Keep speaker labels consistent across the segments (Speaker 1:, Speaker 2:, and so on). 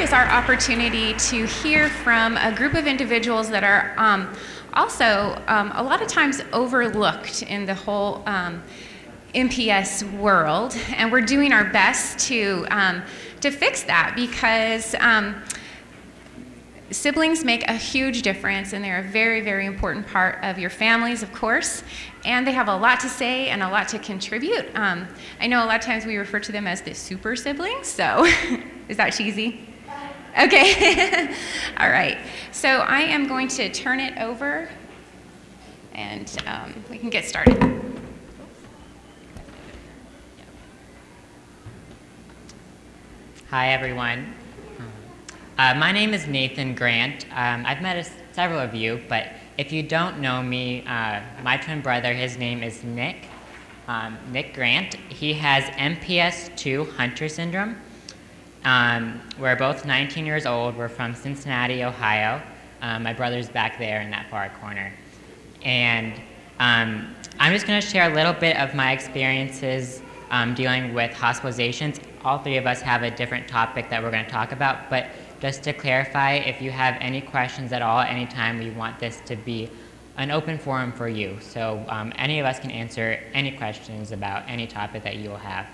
Speaker 1: is our opportunity to hear from a group of individuals that are also a lot of times overlooked in the whole MPS world, and we're doing our best to fix that because siblings make a huge difference, and they're a very, very important part of your families, of course, and they have a lot to say and a lot to contribute. I know a lot of times we refer to them as the super siblings, so is that cheesy? Okay. All right. So I am going to turn it over, and we can get started.
Speaker 2: Hi, everyone. My name is Nathan Grant. I've met several of you, but if you don't know me, my twin brother, his name is Nick. Nick Grant. He has MPS II Hunter syndrome. We're both 19 years old. We're from Cincinnati, Ohio. My brother's back there in that far corner. And I'm just going to share a little bit of my experiences dealing with hospitalizations. All three of us have a different topic that we're going to talk about, but just to clarify, if you have any questions at all, anytime, we want this to be an open forum for you. So any of us can answer any questions about any topic that you will have.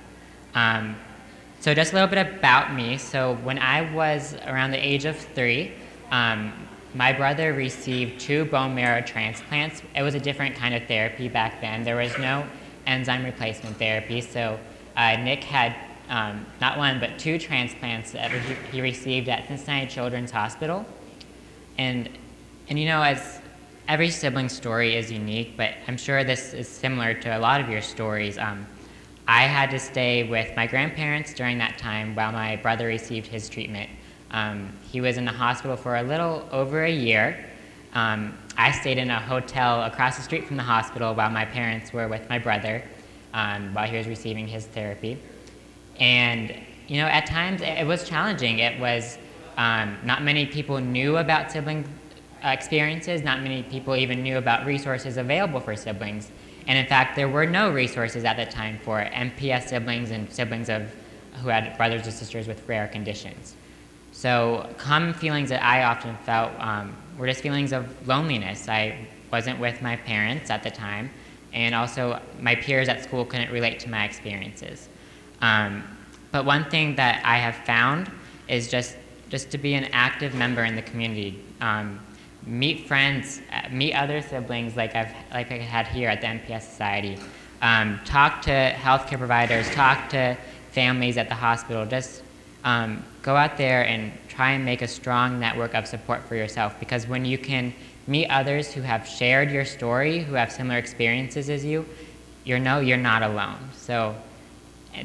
Speaker 2: So just a little bit about me. So when I was around the age of 3, my brother received 2 bone marrow transplants. It was a different kind of therapy back then. There was no enzyme replacement therapy, so Nick had not 1, but 2 transplants that he received at Cincinnati Children's Hospital. And you know, as every sibling story is unique, but I'm sure this is similar to a lot of your stories. I had to stay with my grandparents during that time while my brother received his treatment. He was in the hospital for a little over a year. I stayed in a hotel across the street from the hospital while my parents were with my brother while he was receiving his therapy. And you know, at times it was challenging. It was not many people knew about sibling experiences. Not many people even knew about resources available for siblings. And in fact, there were no resources at the time for MPS siblings and siblings who had brothers or sisters with rare conditions. So common feelings that I often felt were just feelings of loneliness. I wasn't with my parents at the time, and also my peers at school couldn't relate to my experiences. But one thing that I have found is just to be an active member in the community. Meet friends, meet other siblings like I had here at the MPS Society. Talk to healthcare providers, talk to families at the hospital. Just go out there and try and make a strong network of support for yourself, because when you can meet others who have shared your story, who have similar experiences as you, you're not alone. So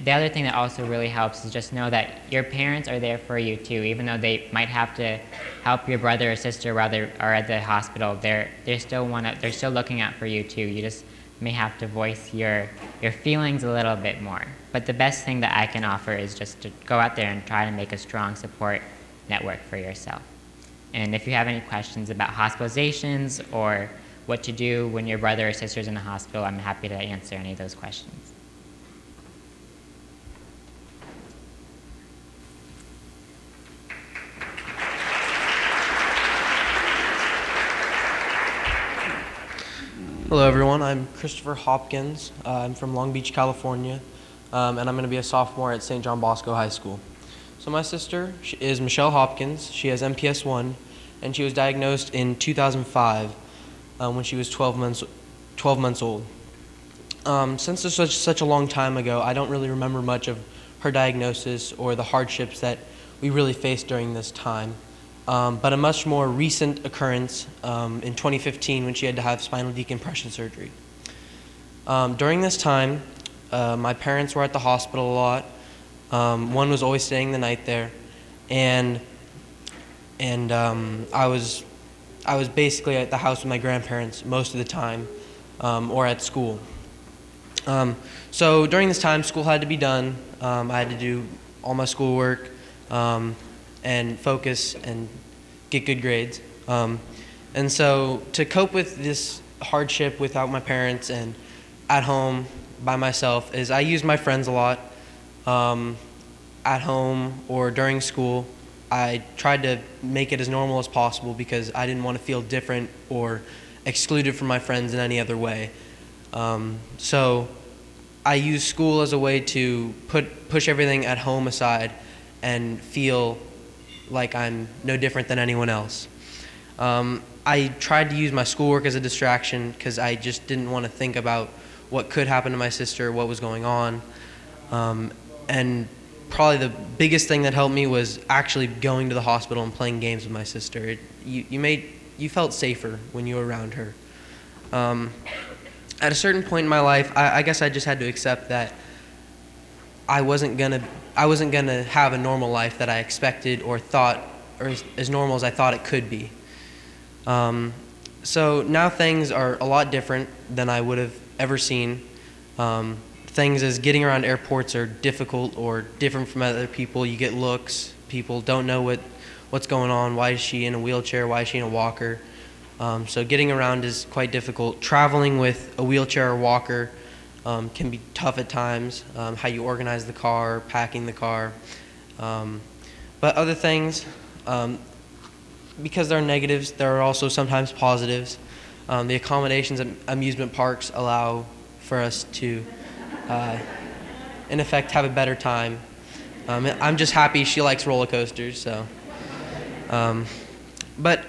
Speaker 2: the other thing that also really helps is just know that your parents are there for you too. Even though they might have to help your brother or sister while they are at the hospital, they're still looking out for you too. You just may have to voice your feelings a little bit more. But the best thing that I can offer is just to go out there and try to make a strong support network for yourself. And if you have any questions about hospitalizations or what to do when your brother or sister is in the hospital, I'm happy to answer any of those questions.
Speaker 3: Hello everyone, I'm Christopher Hopkins. I'm from Long Beach, California, and I'm going to be a sophomore at St. John Bosco High School. So my sister is Michelle Hopkins. She has MPS I, and she was diagnosed in 2005 when she was 12 months old. Since it's such a long time ago, I don't really remember much of her diagnosis or the hardships that we really faced during this time. But a much more recent occurrence in 2015 when she had to have spinal decompression surgery. During this time, my parents were at the hospital a lot. One was always staying the night there, and I was basically at the house with my grandparents most of the time, or at school. So during this time, school had to be done. I had to do all my schoolwork. And focus and get good grades. And so to cope with this hardship without my parents and at home by myself is I used my friends a lot. At home or during school, I tried to make it as normal as possible because I didn't want to feel different or excluded from my friends in any other way. So I used school as a way to push everything at home aside and feel like I'm no different than anyone else. I tried to use my schoolwork as a distraction because I just didn't want to think about what could happen to my sister, what was going on. And probably the biggest thing that helped me was actually going to the hospital and playing games with my sister. You felt safer when you were around her. At a certain point in my life, I guess I just had to accept that I wasn't gonna have a normal life that I expected or thought, or as normal as I thought it could be. So now things are a lot different than I would have ever seen. Things as getting around airports are difficult or different from other people. You get looks. People don't know what's going on. Why is she in a wheelchair? Why is she in a walker? So getting around is quite difficult. Traveling with a wheelchair or walker can be tough at times. How you organize the car, packing the car. But other things, because there are negatives, there are also sometimes positives. The accommodations at amusement parks allow for us to, in effect, have a better time. I'm just happy she likes roller coasters. So, but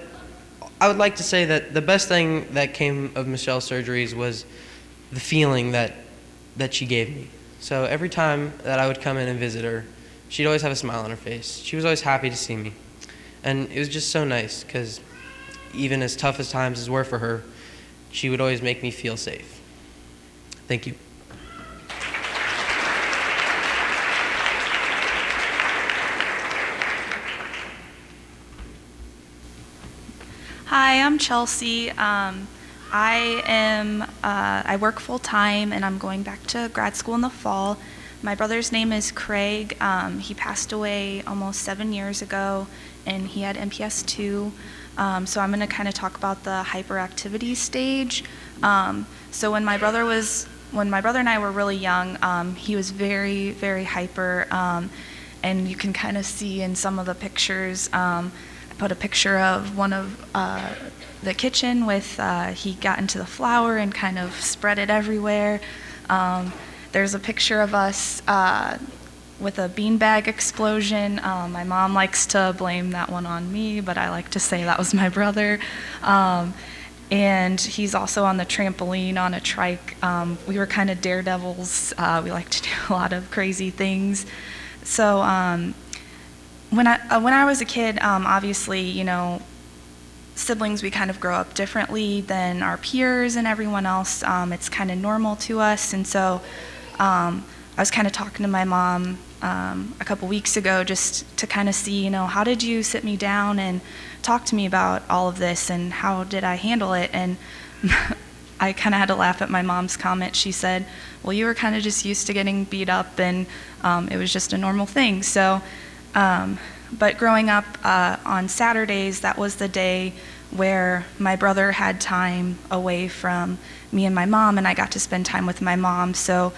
Speaker 3: I would like to say that the best thing that came of Michelle's surgeries was the feeling that she gave me. So every time that I would come in and visit her, she'd always have a smile on her face. She was always happy to see me. And it was just so nice because even as tough as times as were for her, she would always make me feel safe. Thank you.
Speaker 4: Hi, I'm Chelsea. I work full time and I'm going back to grad school in the fall. My brother's name is Craig. He passed away almost 7 years ago and he had MPS II. So I'm going to kind of talk about the hyperactivity stage. So when my brother and I were really young, he was very, very hyper. And you can kind of see in some of the pictures, I put a picture of one of the kitchen with he got into the flour and kind of spread it everywhere. There's a picture of us with a beanbag explosion. My mom likes to blame that one on me, but I like to say that was my brother. And he's also on the trampoline on a trike. We were kind of daredevils. We like to do a lot of crazy things. So when I was a kid, obviously, you know, siblings, we kind of grow up differently than our peers and everyone else. It's kind of normal to us. And so I was kind of talking to my mom a couple weeks ago just to kind of see, you know, how did you sit me down and talk to me about all of this and how did I handle it? And I kind of had to laugh at my mom's comment. She said, well, you were kind of just used to getting beat up and it was just a normal thing. So, but growing up on Saturdays, that was the day where my brother had time away from me and my mom, and I got to spend time with my mom. So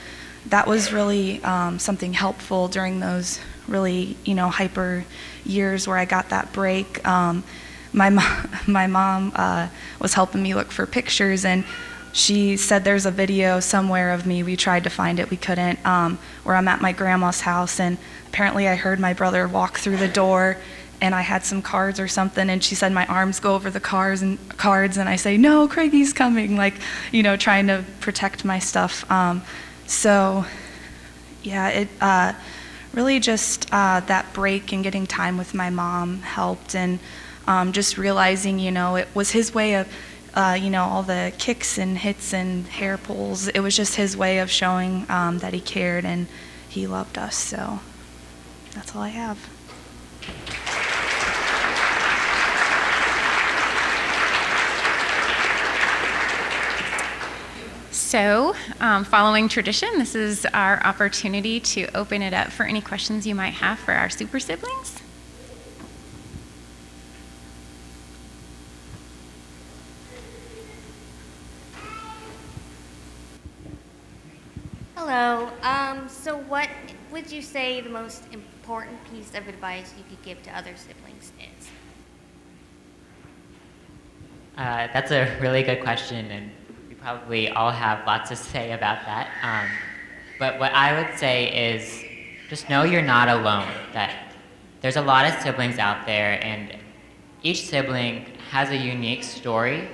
Speaker 4: that was really something helpful during those really, you know, hyper years where I got that break. My mom was helping me look for pictures, and she said there's a video somewhere of me. We tried to find it, we couldn't, where I'm at my grandma's house, and apparently I heard my brother walk through the door, and I had some cards or something, and she said my arms go over the cards, and I say, no, Craigie's coming, like, you know, trying to protect my stuff. So, yeah, it really just that break and getting time with my mom helped, and just realizing, you know, it was his way of, you know, all the kicks and hits and hair pulls, it was just his way of showing that he cared and he loved us. So that's all I have.
Speaker 1: So, following tradition, this is our opportunity to open it up for any questions you might have for our super siblings.
Speaker 5: Hello. So what would you say the most important important piece of advice you could give to other siblings is?
Speaker 2: That's a really good question, and we probably all have lots to say about that. But what I would say is just know you're not alone, that there's a lot of siblings out there, and each sibling has a unique story,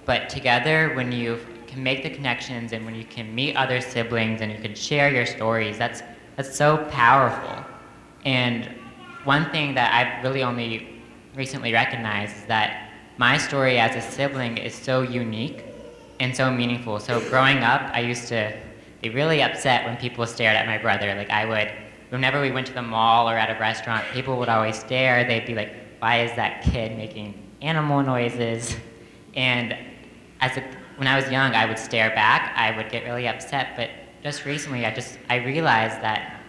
Speaker 2: but together when you can make the connections and when you can meet other siblings and you can share your stories, that's so powerful. And one thing that I've really only recently recognized is that my story as a sibling is so unique and so meaningful. So growing up, I used to be really upset when people stared at my brother. Like whenever we went to the mall or at a restaurant, people would always stare. They'd be like, why is that kid making animal noises? And when I was young, I would stare back. I would get really upset. But just recently, I realized that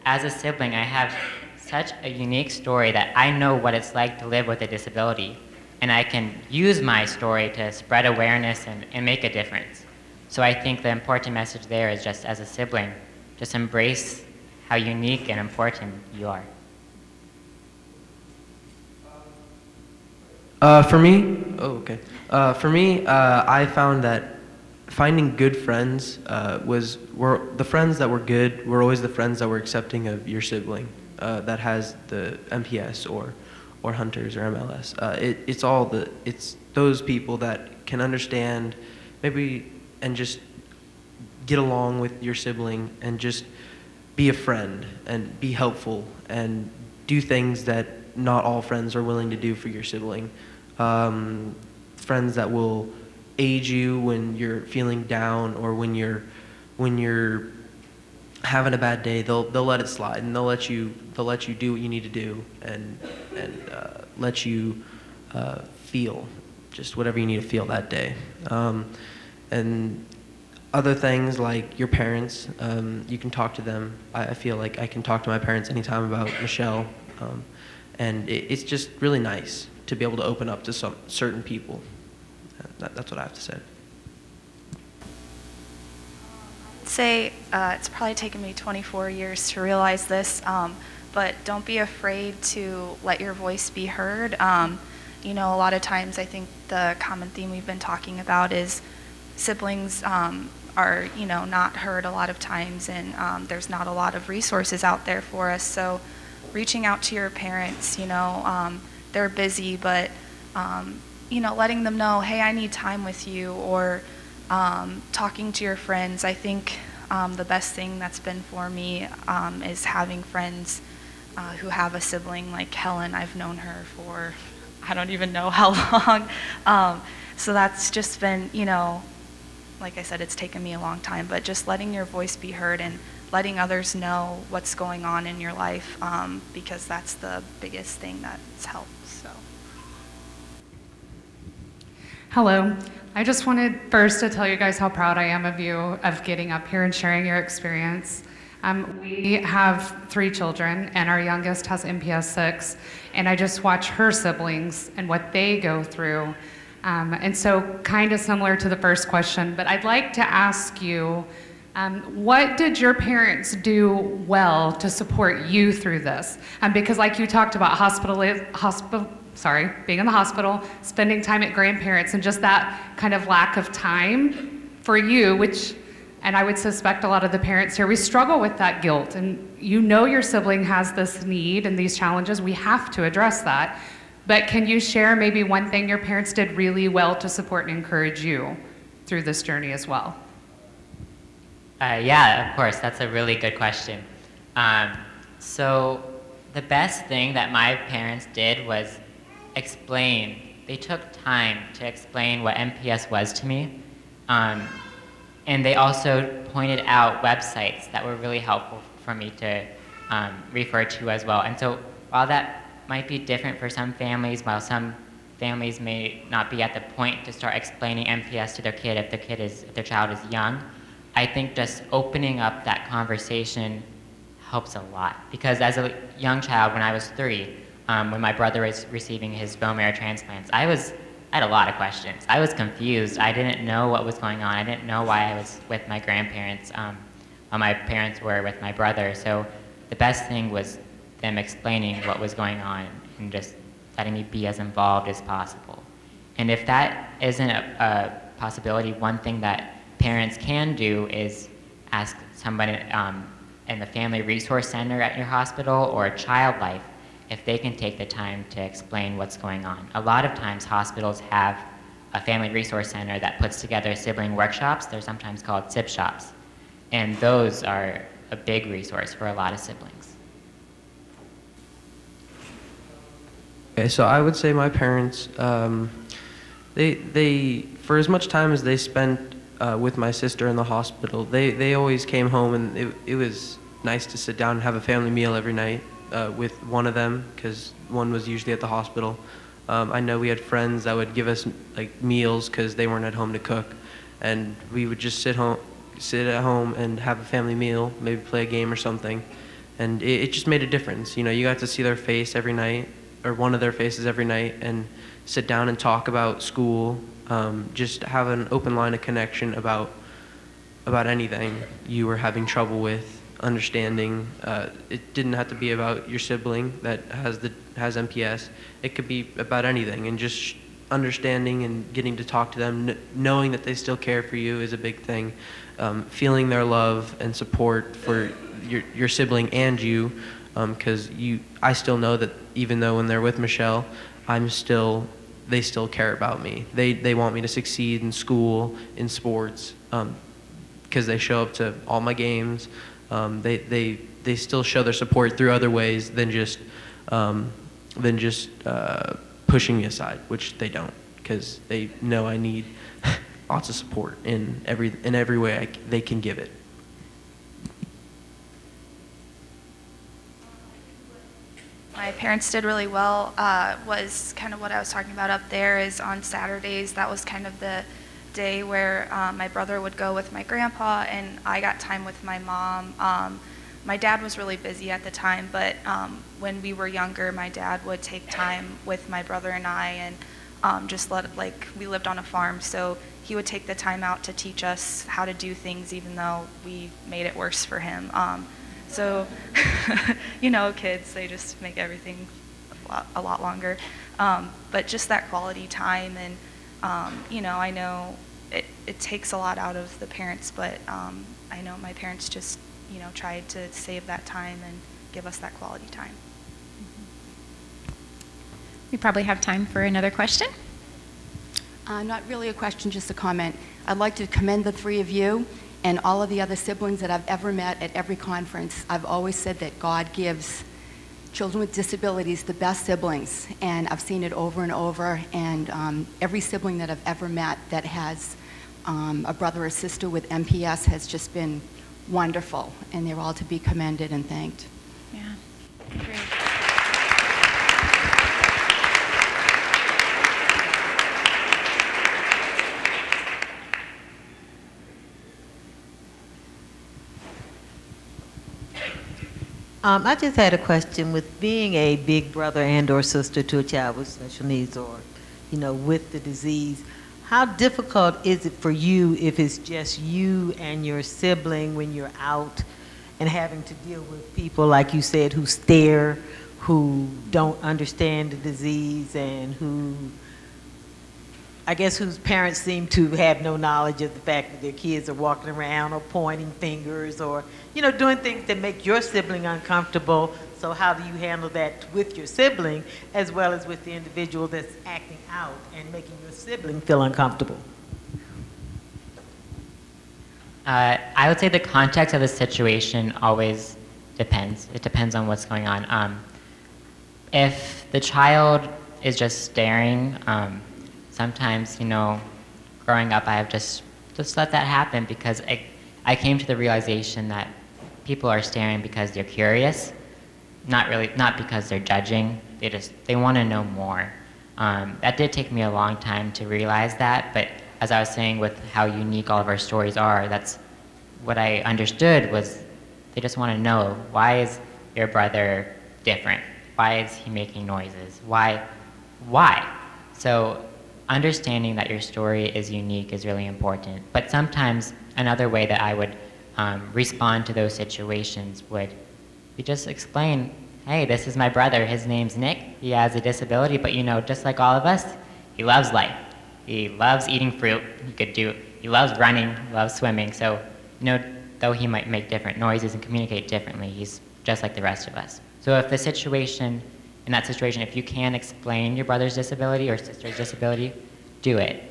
Speaker 2: as a sibling, I have such a unique story that I know what it's like to live with a disability. And I can use my story to spread awareness and make a difference. So I think the important message there is just as a sibling, just embrace how unique and important you are.
Speaker 3: For me, I found that finding good friends were the friends that were good were always the friends that were accepting of your sibling that has the MPS or Hunters or MLS. It's those people that can understand maybe and just get along with your sibling and just be a friend and be helpful and do things that not all friends are willing to do for your sibling. Friends that will aid you when you're feeling down or when you're having a bad day. They'll let it slide and they'll let you do what you need to do and let you feel just whatever you need to feel that day. And other things like your parents, you can talk to them. I feel like I can talk to my parents anytime about Michelle, and it's just really nice to be able to open up to some certain people. That's what I have to say.
Speaker 4: I'd say it's probably taken me 24 years to realize this, but don't be afraid to let your voice be heard. A lot of times I think the common theme we've been talking about is siblings are, not heard a lot of times, and there's not a lot of resources out there for us. So reaching out to your parents, they're busy, but, letting them know, hey, I need time with you, or talking to your friends. I think the best thing that's been for me is having friends who have a sibling like Helen. I've known her for I don't even know how long. So that's just been, like I said, it's taken me a long time, but just letting your voice be heard and letting others know what's going on in your life, because that's the biggest thing that's helped. So.
Speaker 6: Hello. I just wanted first to tell you guys how proud I am of you of getting up here and sharing your experience. We have 3 children, and our youngest has MPS 6, and I just watch her siblings and what they go through. And so kind of similar to the first question, but I'd like to ask you, what did your parents do well to support you through this? Because like you talked about being in the hospital, spending time at grandparents, and just that kind of lack of time for you, and I would suspect a lot of the parents here, we struggle with that guilt, and your sibling has this need and these challenges, we have to address that. But can you share maybe one thing your parents did really well to support and encourage you through this journey as well?
Speaker 2: Yeah, of course, that's a really good question. So the best thing that my parents did was explain. They took time to explain what MPS was to me. And they also pointed out websites that were really helpful for me to refer to as well. And so while that might be different for some families, while some families may not be at the point to start explaining MPS to their kid if their child is young, I think just opening up that conversation helps a lot. Because as a young child, when I was 3, when my brother was receiving his bone marrow transplants, I had a lot of questions. I was confused. I didn't know what was going on. I didn't know why I was with my grandparents while my parents were with my brother. So the best thing was them explaining what was going on and just letting me be as involved as possible. And if that isn't a possibility, one thing that parents can do is ask somebody in the Family Resource Center at your hospital or Child Life if they can take the time to explain what's going on. A lot of times hospitals have a Family Resource Center that puts together sibling workshops. They're sometimes called SIB shops. And those are a big resource for a lot of siblings.
Speaker 3: Okay, so I would say my parents, they for as much time as they spent with my sister in the hospital, they always came home, and it was nice to sit down and have a family meal every night with one of them, because one was usually at the hospital. I know we had friends that would give us like meals because they weren't at home to cook, and we would just sit at home and have a family meal, maybe play a game or something, and it just made a difference. You know, you got to see their face every night, or one of their faces every night, and sit down and talk about school, just have an open line of connection about anything you were having trouble with, understanding. It didn't have to be about your sibling that has MPS. It could be about anything, and just understanding and getting to talk to them, knowing that they still care for you is a big thing. Feeling their love and support for your sibling and you, because I still know that even though when they're with Michelle, they still care about me. They want me to succeed in school, in sports, because they show up to all my games. They still show their support through other ways than just pushing me aside, which they don't, because they know I need lots of support in every way they can give it.
Speaker 4: My parents did really well. Was kind of what I was talking about up there, is on Saturdays, that was kind of the day where my brother would go with my grandpa, and I got time with my mom. My dad was really busy at the time, but when we were younger, my dad would take time with my brother and I, and just we lived on a farm, so he would take the time out to teach us how to do things, even though we made it worse for him. So, you know, kids, they just make everything a lot longer. But just that quality time, and, you know, I know it takes a lot out of the parents, but I know my parents just, you know, tried to save that time and give us that quality time.
Speaker 1: We probably have time for another question.
Speaker 7: Not really a question, just a comment. I'd like to commend the three of you and all of the other siblings that I've ever met at every conference. I've always said that God gives children with disabilities the best siblings, and I've seen it over and over, and every sibling that I've ever met that has a brother or sister with MPS has just been wonderful, and they're all to be commended and thanked.
Speaker 1: Yeah, great.
Speaker 8: I just had a question. With being a big brother and or sister to a child with special needs, or, you know, with the disease, how difficult is it for you if it's just you and your sibling when you're out and having to deal with people, like you said, who stare, who don't understand the disease, and whose parents seem to have no knowledge of the fact that their kids are walking around or pointing fingers or, you know, doing things that make your sibling uncomfortable. So how do you handle that with your sibling as well as with the individual that's acting out and making your sibling feel uncomfortable?
Speaker 2: I would say the context of the situation always depends. It depends on what's going on. If the child is just staring, sometimes, you know, growing up, I have just let that happen, because I came to the realization that people are staring because they're curious, not because they're judging. They want to know more. That did take me a long time to realize that, but as I was saying, with how unique all of our stories are, that's what I understood was they just want to know, why is your brother different? Why is he making noises? Why? So understanding that your story is unique is really important. But sometimes another way that I would respond to those situations would be just explain, hey, this is my brother. His name's Nick. He has a disability, but just like all of us, he loves life. He loves eating fruit. He loves running, loves swimming. So, though he might make different noises and communicate differently, he's just like the rest of us. So if in that situation, if you can explain your brother's disability or sister's disability, do it.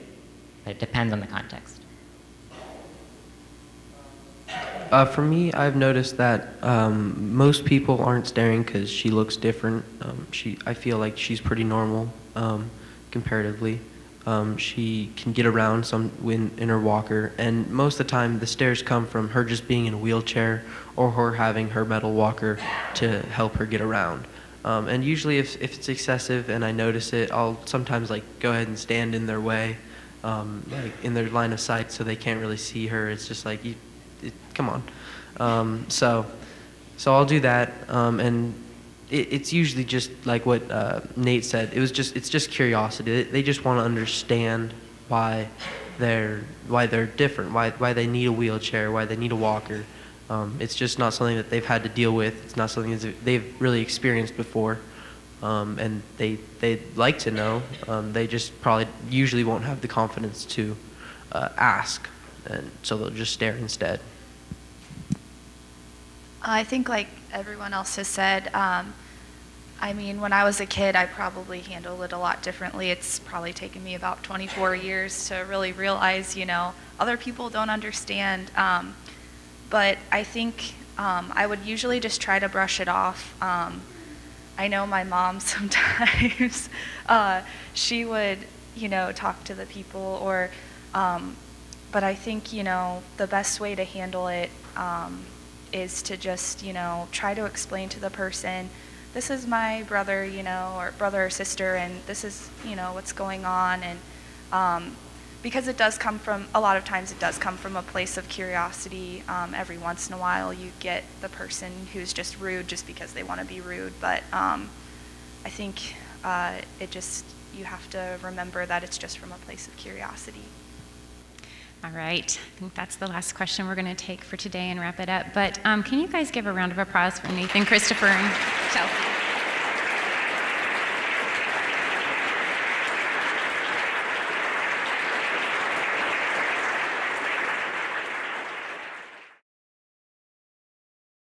Speaker 2: But it depends on the context.
Speaker 3: For me, I've noticed that most people aren't staring because she looks different. I feel like she's pretty normal comparatively. She can get around in her walker, and most of the time the stares come from her just being in a wheelchair or her having her metal walker to help her get around. And usually if it's excessive and I notice it, I'll sometimes go ahead and stand in their way, in their line of sight so they can't really see her. It's just come on. So I'll do that, and it's usually just like what Nate said. It's just curiosity. They just want to understand why they're different, why they need a wheelchair, why they need a walker. It's just not something that they've had to deal with. It's not something that they've really experienced before, and they'd like to know. They just probably usually won't have the confidence to ask, and so they'll just stare instead.
Speaker 4: I think like everyone else has said, when I was a kid, I probably handled it a lot differently. It's probably taken me about 24 years to really realize, other people don't understand. But I think I would usually just try to brush it off. I know my mom sometimes, she would, talk to the people but I think, the best way to handle it is to just, try to explain to the person, this is my brother, or brother or sister, and this is, what's going on. And because a lot of times it does come from a place of curiosity. Every once in a while you get the person who's just rude just because they want to be rude. But I think you have to remember that it's just from a place of curiosity.
Speaker 1: All right, I think that's the last question we're going to take for today and wrap it up. But can you guys give a round of applause for Nathan, Christopher, and Chelsea?